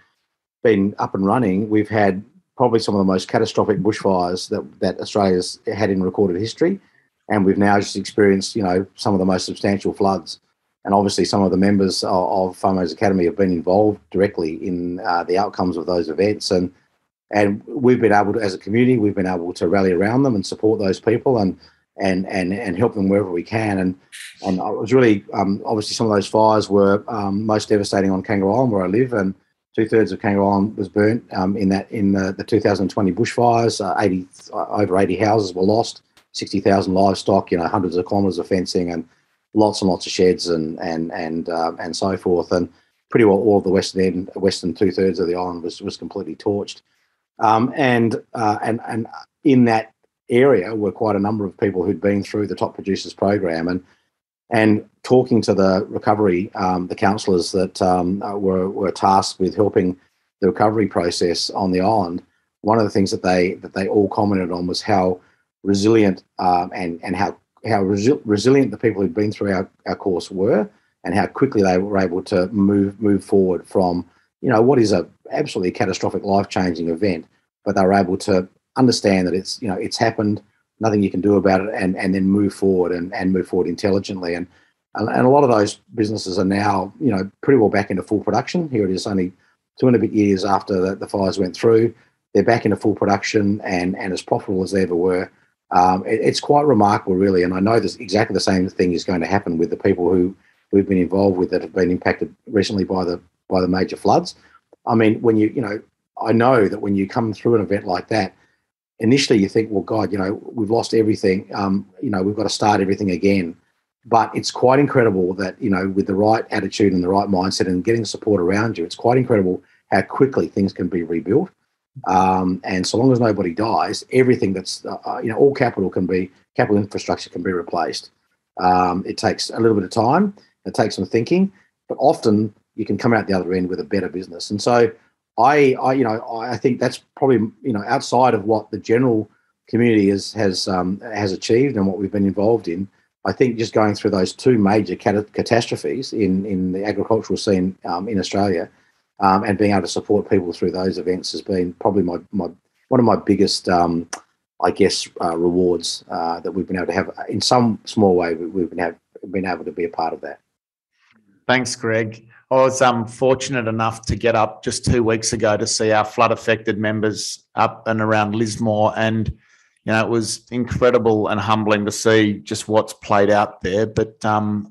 up and running, we've had probably some of the most catastrophic bushfires that Australia's had in recorded history. And we've now just experienced, some of the most substantial floods. And obviously some of the members of Farmers Academy have been involved directly in the outcomes of those events. And we've been able to, as a community, we've been able to rally around them and support those people and help them wherever we can. And I was really, obviously some of those fires were most devastating on Kangaroo Island, where I live, and 2/3 of Kangaroo Island was burnt in the 2020 bushfires. Over 80 houses were lost, 60,000 livestock, hundreds of kilometres of fencing, and lots and lots of sheds and so forth. And pretty well all of the western 2/3 of the island was completely torched. And in that area were quite a number of people who'd been through the Top Producers program, and talking to the recovery, the counsellors that were tasked with helping the recovery process on the island. One of the things that they all commented on was how resilient and how resilient the people who'd been through our course were, and how quickly they were able to move forward from what is a absolutely catastrophic, life-changing event, but they were able to understand that it's happened, nothing you can do about it, and then move forward and move forward intelligently. And a lot of those businesses are now, pretty well back into full production. Here it is, only 2.5 years after the fires went through. They're back into full production and as profitable as they ever were. It's quite remarkable, really. And I know this exactly the same thing is going to happen with the people who we've been involved with that have been impacted recently by the major floods. I mean, when I know that when you come through an event like that, initially you think, well, God, we've lost everything. We've got to start everything again. But it's quite incredible that, with the right attitude and the right mindset and getting support around you, it's quite incredible how quickly things can be rebuilt. And so long as nobody dies, everything that's, all capital infrastructure can be replaced. It takes a little bit of time. It takes some thinking, but often you can come out the other end with a better business. And so I think that's probably, outside of what the general community has achieved and what we've been involved in. I think just going through those two major catastrophes in the agricultural scene in Australia, and being able to support people through those events has been probably one of my biggest, rewards that we've been able to have in some small way. We've been able to be a part of that. Thanks, Greg. I was fortunate enough to get up just 2 weeks ago to see our flood-affected members up and around Lismore, and it was incredible and humbling to see just what's played out there, but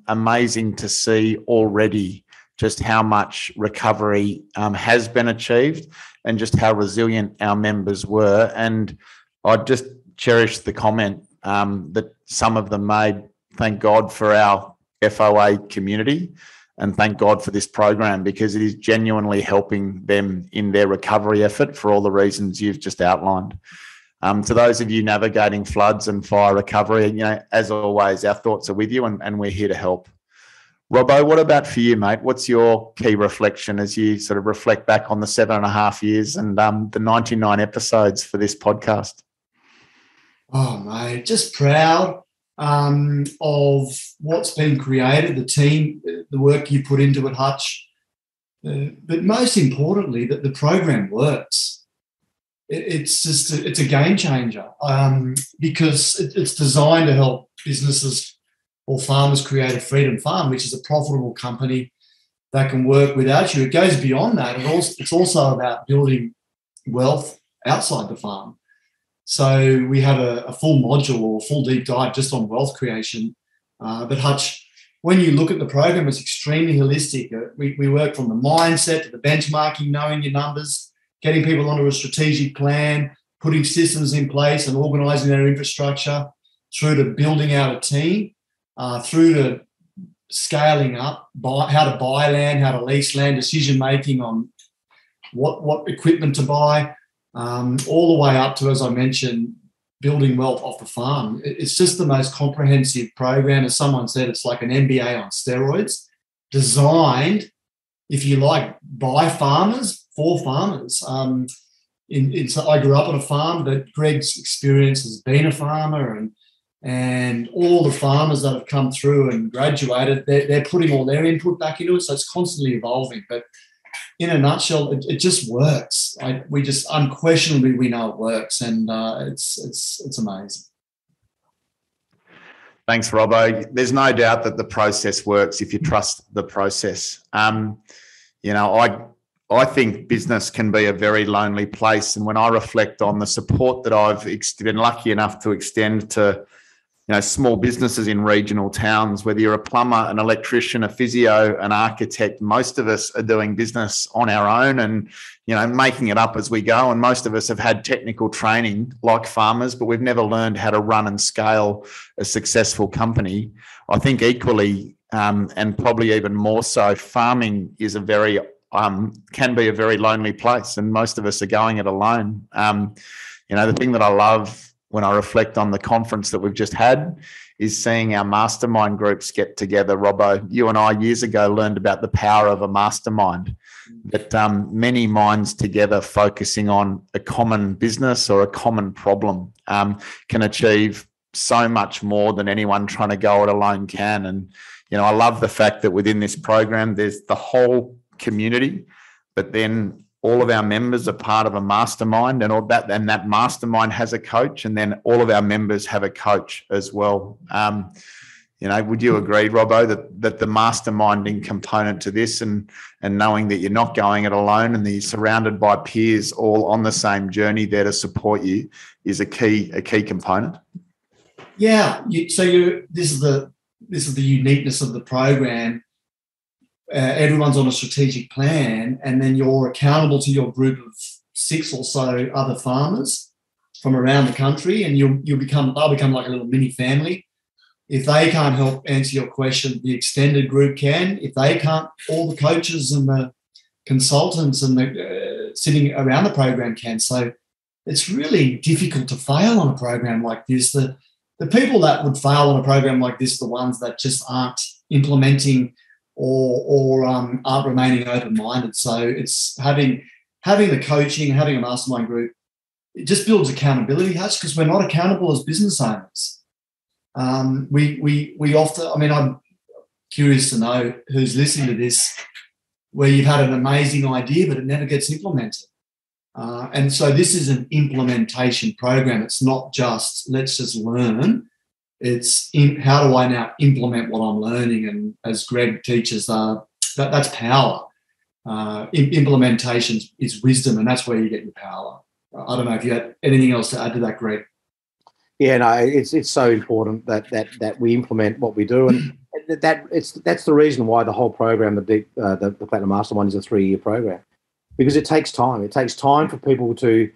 amazing to see already just how much recovery has been achieved and just how resilient our members were. And I just cherish the comment that some of them made, thank God for our FOA community and thank God for this program, because it is genuinely helping them in their recovery effort for all the reasons you've just outlined. To those of you navigating floods and fire recovery, as always, our thoughts are with you and we're here to help. Robbo, what about for you, mate? What's your key reflection as you sort of reflect back on the 7.5 years and the 99 episodes for this podcast? Oh, mate, just proud of what's been created, the team, the work you put into it, Hutch. But most importantly, that the program works. It's a game changer because it's designed to help businesses or farmers create a freedom farm, which is a profitable company that can work without you. It goes beyond that. It's also about building wealth outside the farm. So we have a full module or full deep dive just on wealth creation. But Hutch, when you look at the program, it's extremely holistic. We work from the mindset to the benchmarking, knowing your numbers, getting people onto a strategic plan, putting systems in place and organising their infrastructure, through to building out a team, through to scaling up, how to buy land, how to lease land, decision-making on what equipment to buy, all the way up to, as I mentioned, building wealth off the farm. It's just the most comprehensive program. As someone said, it's like an MBA on steroids, designed, if you like, by farmers, for farmers. So I grew up on a farm, but Greg's experience has been a farmer, and all the farmers that have come through and graduated, they're putting all their input back into it, so it's constantly evolving. But in a nutshell, it just works. We just unquestionably, we know it works, and it's amazing. Thanks, Robbo. There's no doubt that the process works if you trust the process. I think business can be a very lonely place, and when I reflect on the support that I've been lucky enough to extend to small businesses in regional towns, whether you're a plumber, an electrician, a physio, an architect, most of us are doing business on our own and, making it up as we go. And most of us have had technical training like farmers, but we've never learned how to run and scale a successful company. I think equally, and probably even more so, farming is can be a very lonely place, and most of us are going it alone. The thing that I love when I reflect on the conference that we've just had is seeing our mastermind groups get together. Robbo, you and I years ago learned about the power of a mastermind, that many minds together focusing on a common business or a common problem can achieve so much more than anyone trying to go it alone can. And, I love the fact that within this program, there's the whole community, but then all of our members are part of a mastermind, and that mastermind has a coach, and then all of our members have a coach as well. Would you agree, Robbo, that the masterminding component to this and knowing that you're not going it alone and that you're surrounded by peers all on the same journey there to support you is a key component? Yeah. This is the uniqueness of the program. Everyone's on a strategic plan, and then you're accountable to your group of 6 or so other farmers from around the country, and they'll become like a little mini family. If they can't help answer your question, the extended group can. If they can't, all the coaches and the consultants and the sitting around the program can. So it's really difficult to fail on a program like this. The people that would fail on a program like this are the ones that just aren't implementing or aren't remaining open-minded. So it's having the coaching, having a mastermind group, it just builds accountability, Hutch, because we're not accountable as business owners. We often, I'm curious to know who's listening to this, where you've had an amazing idea, but it never gets implemented. And so this is an implementation program. It's not just, let's just learn. It's how do I now implement what I'm learning? And as Greg teaches, that's power. Implementation is wisdom, and that's where you get your power. I don't know if you had anything else to add to that, Greg. Yeah, no, it's so important that we implement what we do, and that's the reason why the whole program, the Platinum Mastermind, is a 3-year program, because it takes time. It takes time for people to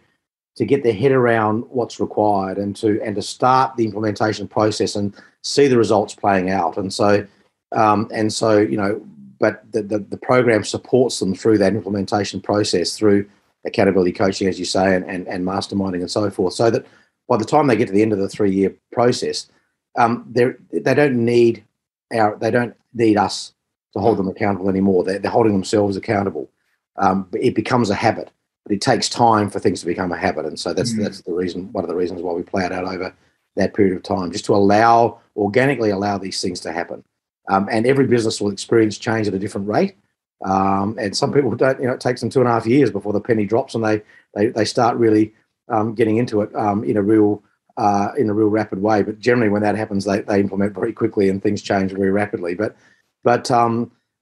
get their head around what's required and to start the implementation process and see the results playing out. And so but the program supports them through that implementation process, through accountability coaching, as you say, and masterminding and so forth, so that by the time they get to the end of the 3-year process, they don't need us to hold them accountable anymore. They're holding themselves accountable. It becomes a habit. But it takes time for things to become a habit, and so that's the reason. One of the reasons why we play it out over that period of time, just to organically allow these things to happen. And every business will experience change at a different rate. And some people don't. It takes them 2.5 years before the penny drops, and they start really getting into it in a real rapid way. But generally, when that happens, they implement very quickly, and things change very rapidly. But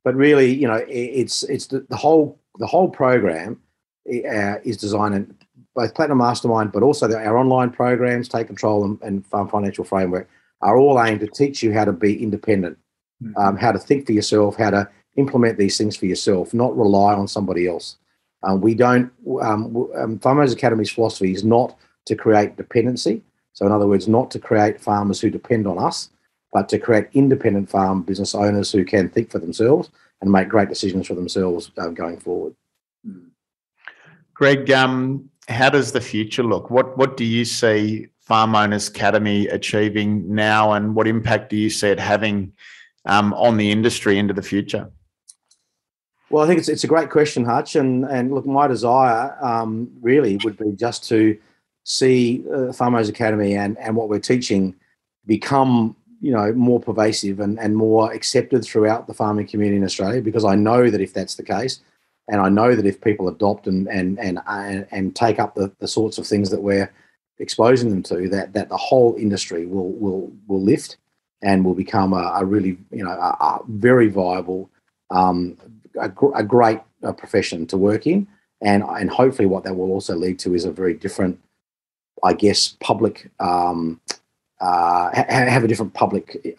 really, it's the whole program is designed both Platinum Mastermind, but also our online programs, Take Control and Farm Financial Framework, are all aimed to teach you how to be independent, how to think for yourself, how to implement these things for yourself, not rely on somebody else. We don't. Farmers Academy's philosophy is not to create dependency. So, in other words, not to create farmers who depend on us, but to create independent farm business owners who can think for themselves and make great decisions for themselves going forward. Greg, how does the future look? What do you see Farm Owners Academy achieving now, and what impact do you see it having on the industry into the future? Well, I think it's a great question, Hutch. And look, my desire really would be just to see Farmers Academy and what we're teaching become, more pervasive and more accepted throughout the farming community in Australia, because I know that if that's the case, and I know that if people adopt and take up the sorts of things that we're exposing them to, that the whole industry will lift and will become a really, a very viable, a great profession to work in, and hopefully what that will also lead to is a very different, I guess, public have a different public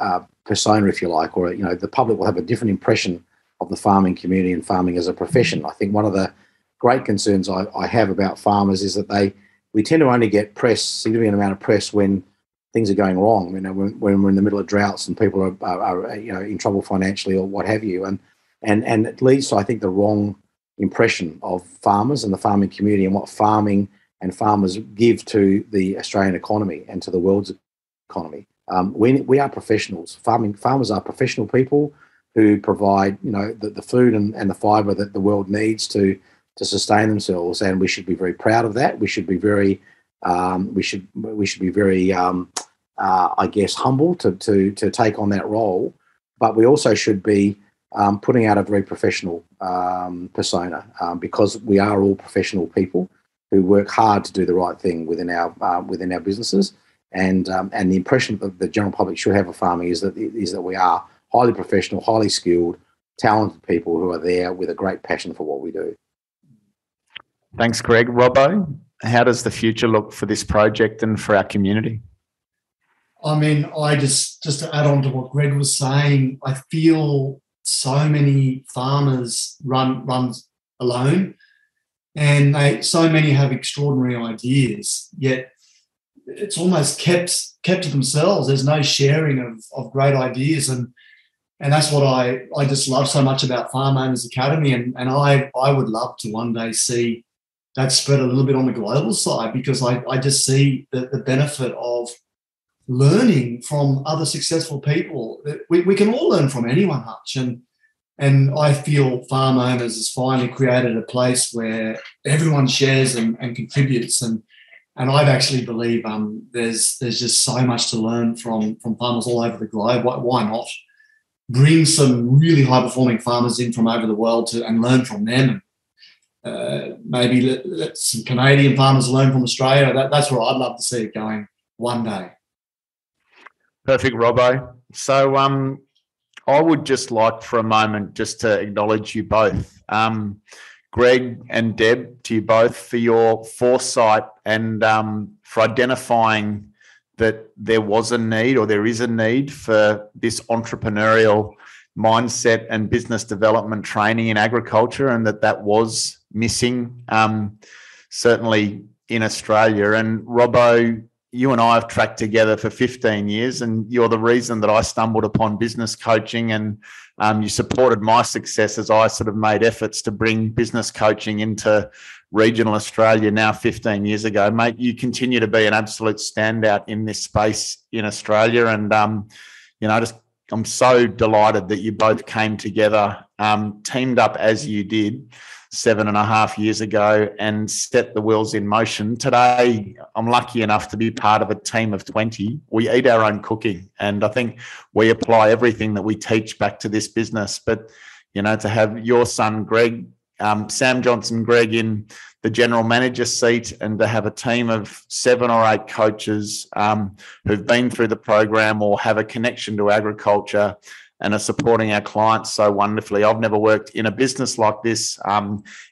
persona, if you like, or the public will have a different impression of the farming community and farming as a profession. I think one of the great concerns I have about farmers is that we tend to only get significant amount of press when things are going wrong. When we're in the middle of droughts and people are in trouble financially or what have you, and it leads to, I think, the wrong impression of farmers and the farming community and what farming and farmers give to the Australian economy and to the world's economy. We are professionals. Farmers are professional people who provide, the food and the fibre that the world needs to sustain themselves, and we should be very proud of that. We should be very, I guess, humble to take on that role. But we also should be putting out a very professional persona, because we are all professional people who work hard to do the right thing within our businesses. And the impression that the general public should have of farming is that we are highly professional, highly skilled, talented people who are there with a great passion for what we do. Thanks, Greg. Robbo, how does the future look for this project and for our community? I mean, I just to add on to what Greg was saying, I feel so many farmers run alone, and so many have extraordinary ideas, yet it's almost kept to themselves. There's no sharing of great ideas, and that's what I just love so much about Farm Owners Academy, and I would love to one day see that spread a little bit on the global side, because I just see the benefit of learning from other successful people. We can all learn from anyone, Hutch, and I feel Farm Owners has finally created a place where everyone shares and contributes, and I actually believe there's just so much to learn from farmers all over the globe. Why not bring some really high-performing farmers in from over the world and learn from them? Maybe let some Canadian farmers learn from Australia. That's where I'd love to see it going one day. Perfect, Robbo. So I would just like for a moment just to acknowledge you both. Greg and Deb, to you both for your foresight and for identifying that there was a need, or there is a need, for this entrepreneurial mindset and business development training in agriculture, and that was missing, certainly in Australia. And Robbo, you and I have tracked together for 15 years, and you're the reason that I stumbled upon business coaching, and you supported my success as I sort of made efforts to bring business coaching into regional Australia now 15 years ago. Mate, you continue to be an absolute standout in this space in Australia, and I'm so delighted that you both came together, teamed up as you did 7.5 years ago, and set the wheels in motion. Today, I'm lucky enough to be part of a team of 20. We eat our own cooking, and I think we apply everything that we teach back to this business. But, to have your son, Greg, Sam Johnson, Greg, in the general manager seat, and to have a team of 7 or 8 coaches who've been through the program or have a connection to agriculture, and are supporting our clients so wonderfully. I've never worked in a business like this,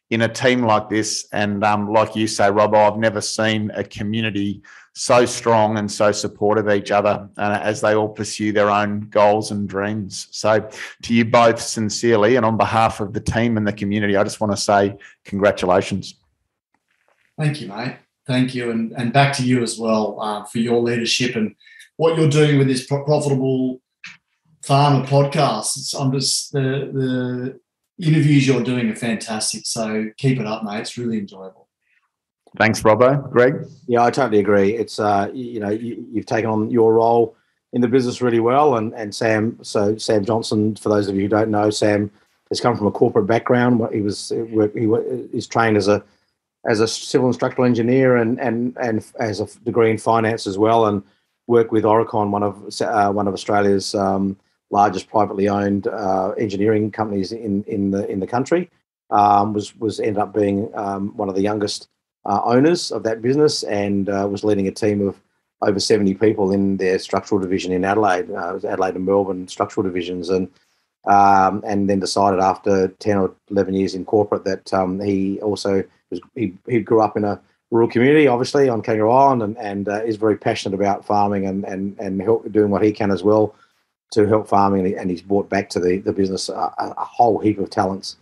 in a team like this. And like you say, Robbo, I've never seen a community so strong and so supportive of each other as they all pursue their own goals and dreams. So to you both sincerely, and on behalf of the team and the community, I just want to say congratulations. Thank you, mate. Thank you. And back to you as well for your leadership and what you're doing with this Profitable Farmer podcast. I'm just, the interviews you're doing are fantastic. So keep it up, mate. It's really enjoyable. Thanks, Robbo. Greg? Yeah, I totally agree. It's you've taken on your role in the business really well, and Sam. So Sam Johnsson, for those of you who don't know, Sam has come from a corporate background. He is trained as a civil and structural engineer and has a degree in finance as well, and worked with Oricon, one of Australia's largest privately owned engineering companies in the country. Was ended up being one of the youngest owners of that business, and was leading a team of over 70 people in their structural division in Adelaide. It was Adelaide and Melbourne structural divisions, and then decided after 10 or 11 years in corporate that he grew up in a rural community, obviously on Kangaroo Island, and is very passionate about farming and doing what he can as well to help farming, and he's brought back to the business a whole heap of talents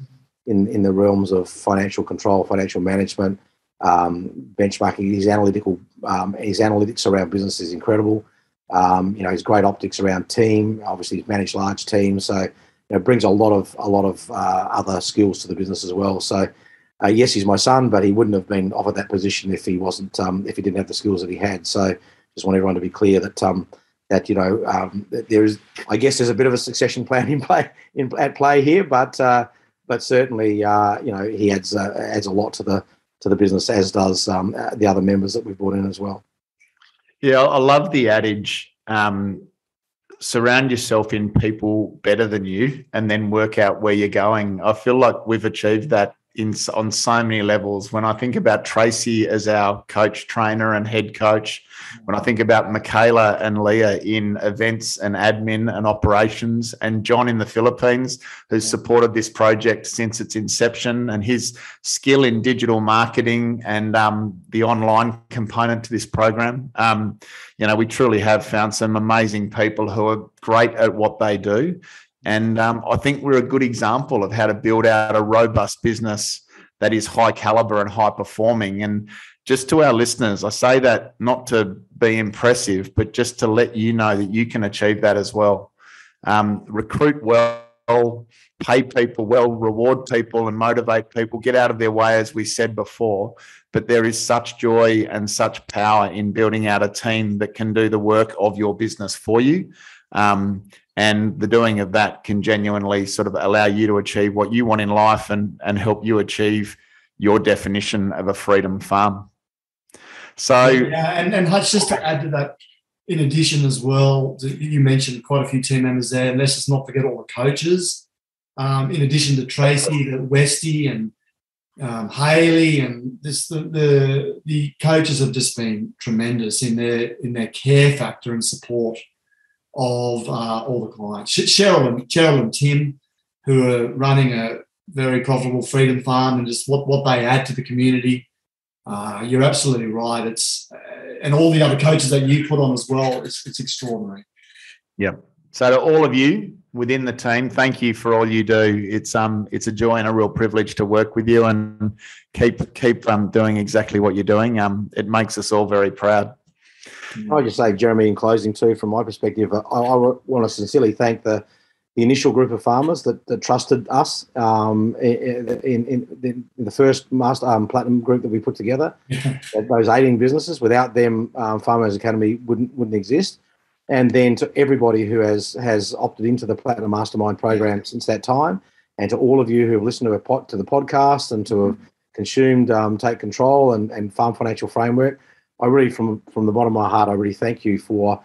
in the realms of financial control, financial management, benchmarking. His analytics around business is incredible. His great optics around team. Obviously, he's managed large teams, so brings a lot of other skills to the business as well. So, yes, he's my son, but he wouldn't have been offered that position if he wasn't if he didn't have the skills that he had. So, just want everyone to be clear that that there is, I guess, there's a bit of a succession plan at play here, but certainly he adds a lot to the business, as does the other members that we've brought in as well. Yeah, I love the adage, surround yourself in people better than you and then work out where you're going. I feel like we've achieved that on so many levels. When I think about Tracy as our coach, trainer and head coach, when I think about Michaela and Leah in events and admin and operations, and John in the Philippines, who's supported this project since its inception, and his skill in digital marketing and the online component to this program. We truly have found some amazing people who are great at what they do. And I think we're a good example of how to build out a robust business that is high caliber and high performing. And just to our listeners, I say that not to be impressive, but just to let you know that you can achieve that as well. Recruit well, pay people well, reward people and motivate people, get out of their way, as we said before. But there is such joy and such power in building out a team that can do the work of your business for you. And the doing of that can genuinely sort of allow you to achieve what you want in life and help you achieve your definition of a freedom farm. So, yeah, and Hutch, just to add to that, in addition as well, you mentioned quite a few team members there, and let's just not forget all the coaches. In addition to Tracy, Westy and Haley, and the coaches have just been tremendous in their care factor and support of all the clients. Cheryl and Tim, who are running a very profitable freedom farm, and just what they add to the community. You're absolutely right. It's and all the other coaches that you put on as well. It's extraordinary. Yeah. So to all of you within the team, thank you for all you do. It's a joy and a real privilege to work with you, and keep doing exactly what you're doing. It makes us all very proud. I'll just say, Jeremy, in closing too, from my perspective, I want to sincerely thank the initial group of farmers that trusted us in the first master platinum group that we put together. Those 18 businesses, without them, Farmers Academy wouldn't exist. And then to everybody who has opted into the Platinum Mastermind program since that time, and to all of you who have listened to the podcast and to have consumed Take Control and Farm Financial Framework, I really, from the bottom of my heart, I really thank you for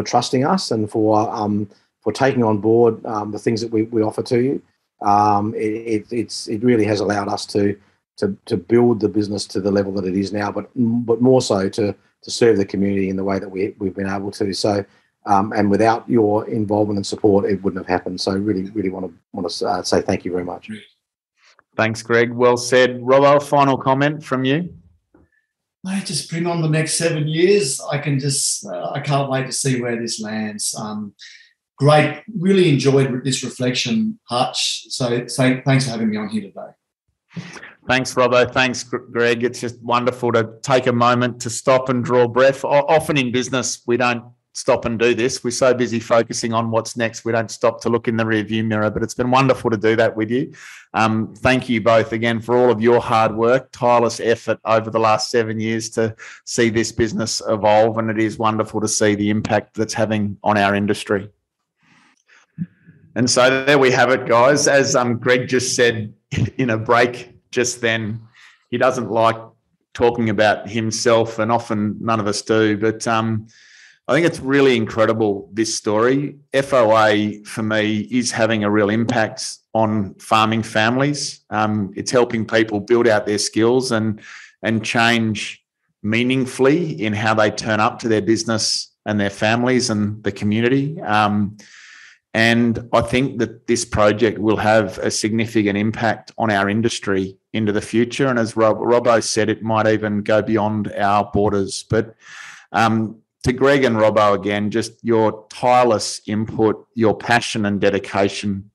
trusting us and for taking on board the things that we offer to you. It really has allowed us to build the business to the level that it is now, but more so to serve the community in the way that we've been able to. So And without your involvement and support, it wouldn't have happened. So really want to say thank you very much. Thanks, Greg. Well said. Robbo, final comment from you? Mate, just bring on the next 7 years. I can't wait to see where this lands. Great. Really enjoyed this reflection, Hutch. So thanks for having me on here today. Thanks, Robbo. Thanks, Greg. It's just wonderful to take a moment to stop and draw breath. Often in business, we don't stop and do this. We're so busy focusing on what's next, we don't stop to look in the rearview mirror, but it's been wonderful to do that with you. Thank you both again for all of your hard work, tireless effort over the last 7 years to see this business evolve, and it is wonderful to see the impact that's having on our industry. And so there we have it, guys. As Greg just said in a break just then, he doesn't like talking about himself, and often none of us do, but I think it's really incredible, this story. FOA, for me, is having a real impact on farming families. It's helping people build out their skills and change meaningfully in how they turn up to their business and their families and the community. And I think that this project will have a significant impact on our industry into the future. And as Robbo said, it might even go beyond our borders. But to Greg and Robbo again, just your tireless input, your passion and dedication,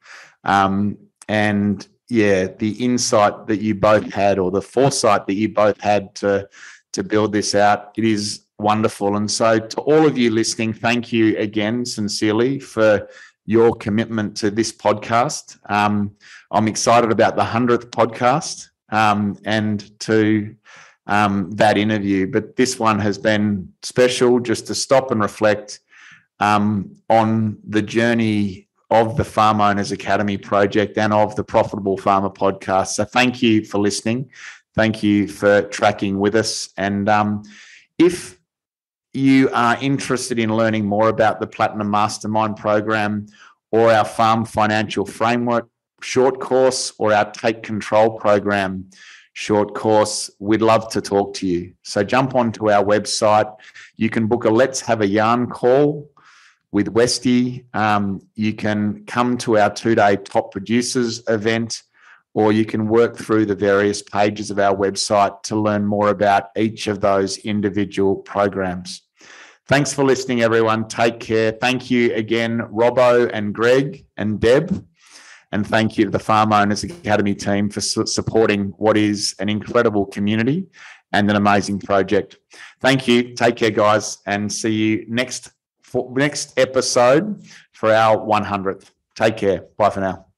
and the insight that you both had, or the foresight that you both had to build this out, it is wonderful. And so to all of you listening, thank you again sincerely for your commitment to this podcast. I'm excited about the 100th podcast and to that interview, but this one has been special, just to stop and reflect on the journey of the Farm Owners Academy project and of the Profitable Farmer podcast. So thank you for listening. Thank you for tracking with us. And if you are interested in learning more about the Platinum Mastermind program, or our Farm Financial Framework short course, or our Take Control program short course, we'd love to talk to you. So jump onto our website. You can book a Let's Have a Yarn call with Westy. You can come to our 2-day Top Producers event, or you can work through the various pages of our website to learn more about each of those individual programs. Thanks for listening, everyone. Take care. Thank you again, Robbo and Greg and Deb. And thank you to the Farm Owners Academy team for supporting what is an incredible community and an amazing project. Thank you. Take care, guys, and see you next episode for our 100th. Take care. Bye for now.